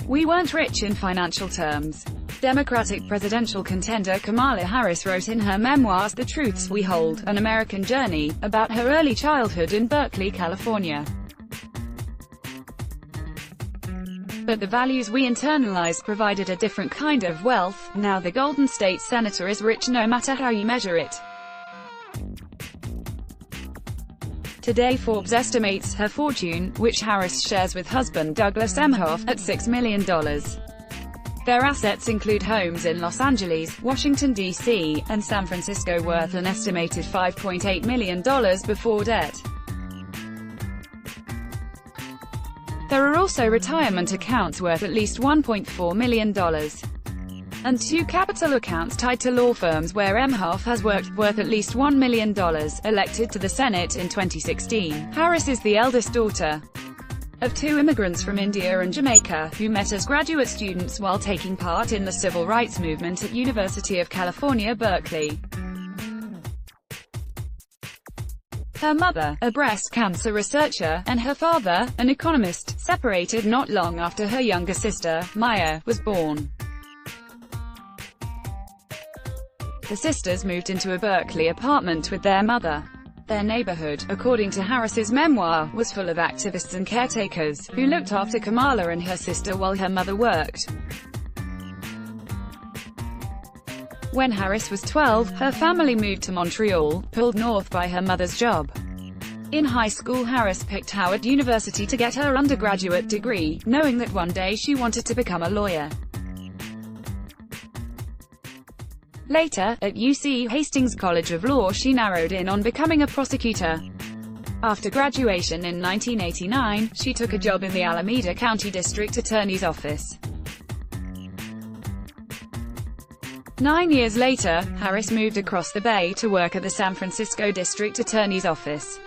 "We weren't rich in financial terms." Democratic presidential contender Kamala Harris wrote in her memoirs The Truths We Hold, An American Journey, about her early childhood in Berkeley, California. But the values we internalized provided a different kind of wealth. Now the Golden State Senator is rich no matter how you measure it. Today Forbes estimates her fortune, which Harris shares with husband Douglas Emhoff, at $6 million. Their assets include homes in Los Angeles, Washington, D.C., and San Francisco worth an estimated $5.8 million before debt. There are also retirement accounts worth at least $1.4 million. And 2 capital accounts tied to law firms where Emhoff has worked, worth at least $1 million. Elected to the Senate in 2016, Harris is the eldest daughter of 2 immigrants from India and Jamaica, who met as graduate students while taking part in the civil rights movement at University of California, Berkeley. Her mother, a breast cancer researcher, and her father, an economist, separated not long after her younger sister, Maya, was born. The sisters moved into a Berkeley apartment with their mother. Their neighborhood, according to Harris's memoir, was full of activists and caretakers, who looked after Kamala and her sister while her mother worked. When Harris was 12, her family moved to Montreal, pulled north by her mother's job. In high school, Harris picked Howard University to get her undergraduate degree, knowing that one day she wanted to become a lawyer. Later, at UC Hastings College of Law, she narrowed in on becoming a prosecutor. After graduation in 1989, she took a job in the Alameda County District Attorney's Office. 9 years later, Harris moved across the bay to work at the San Francisco District Attorney's Office.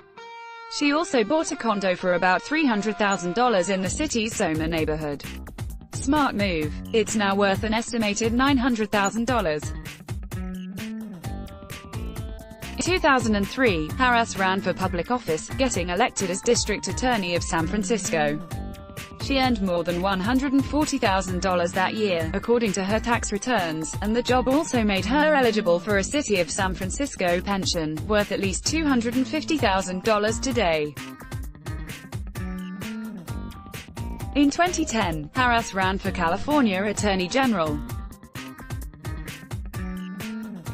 She also bought a condo for about $300,000 in the city's Soma neighborhood. Smart move. It's now worth an estimated $900,000. In 2003, Harris ran for public office, getting elected as District Attorney of San Francisco. She earned more than $140,000 that year, according to her tax returns, and the job also made her eligible for a City of San Francisco pension, worth at least $250,000 today. In 2010, Harris ran for California Attorney General.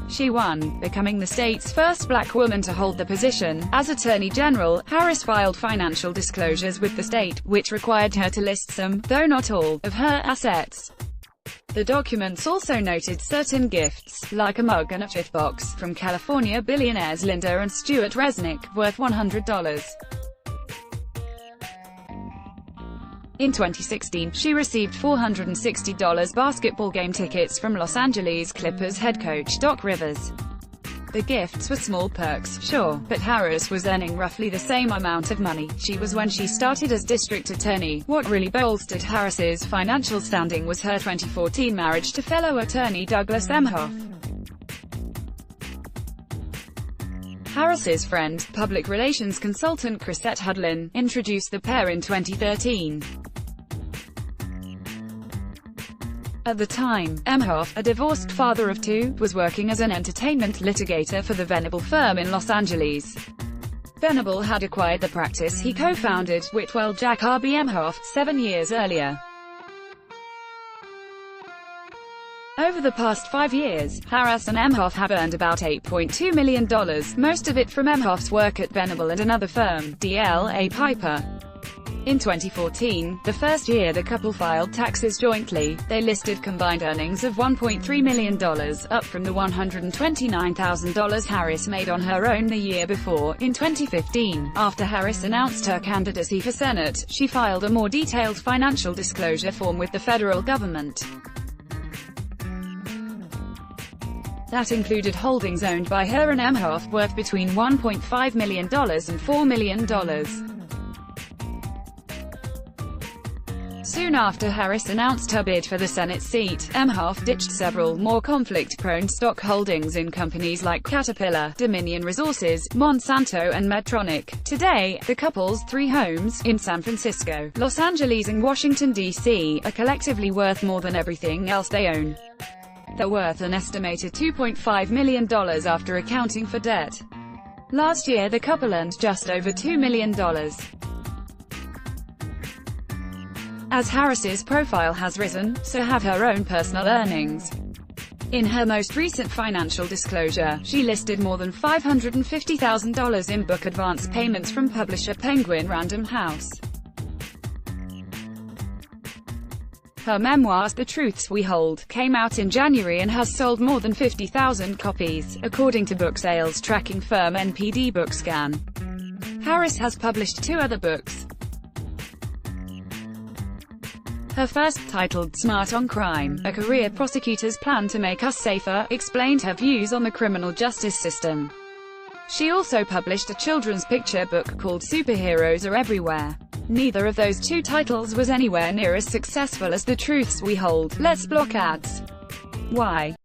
She won, becoming the state's first black woman to hold the position. As Attorney General, Harris filed financial disclosures with the state, which required her to list some, though not all, of her assets. The documents also noted certain gifts, like a mug and a fifth box, from California billionaires Linda and Stuart Resnick, worth $100. In 2016, she received $460 basketball game tickets from Los Angeles Clippers head coach Doc Rivers. The gifts were small perks, sure, but Harris was earning roughly the same amount of money she was when she started as district attorney. What really bolstered Harris's financial standing was her 2014 marriage to fellow attorney Douglas Emhoff. Harris's friend, public relations consultant Chrisette Hudlin, introduced the pair in 2013. At the time, Emhoff, a divorced father of 2, was working as an entertainment litigator for the Venable firm in Los Angeles. Venable had acquired the practice he co-founded, Whitwell Jack R.B. Emhoff, 7 years earlier. Over the past 5 years, Harris and Emhoff have earned about $8.2 million, most of it from Emhoff's work at Venable and another firm, D.L.A. Piper. In 2014, the first year the couple filed taxes jointly, they listed combined earnings of $1.3 million, up from the $129,000 Harris made on her own the year before. In 2015, after Harris announced her candidacy for Senate, she filed a more detailed financial disclosure form with the federal government. That included holdings owned by her and Emhoff, worth between $1.5 million and $4 million. Soon after Harris announced her bid for the Senate seat, Emhoff ditched several more conflict-prone stock holdings in companies like Caterpillar, Dominion Resources, Monsanto and Medtronic. Today, the couple's 3 homes, in San Francisco, Los Angeles and Washington, D.C., are collectively worth more than everything else they own. They're worth an estimated $2.5 million after accounting for debt. Last year the couple earned just over $2 million. As Harris's profile has risen, so have her own personal earnings. In her most recent financial disclosure, she listed more than $550,000 in book advance payments from publisher Penguin Random House. Her memoir, The Truths We Hold, came out in January and has sold more than 50,000 copies, according to book sales tracking firm NPD BookScan. Harris has published 2 other books. Her first, titled Smart on Crime, A Career Prosecutor's Plan to Make Us Safer, explained her views on the criminal justice system. She also published a children's picture book called Superheroes Are Everywhere. Neither of those 2 titles was anywhere near as successful as The Truths We Hold. Let's block ads. Why?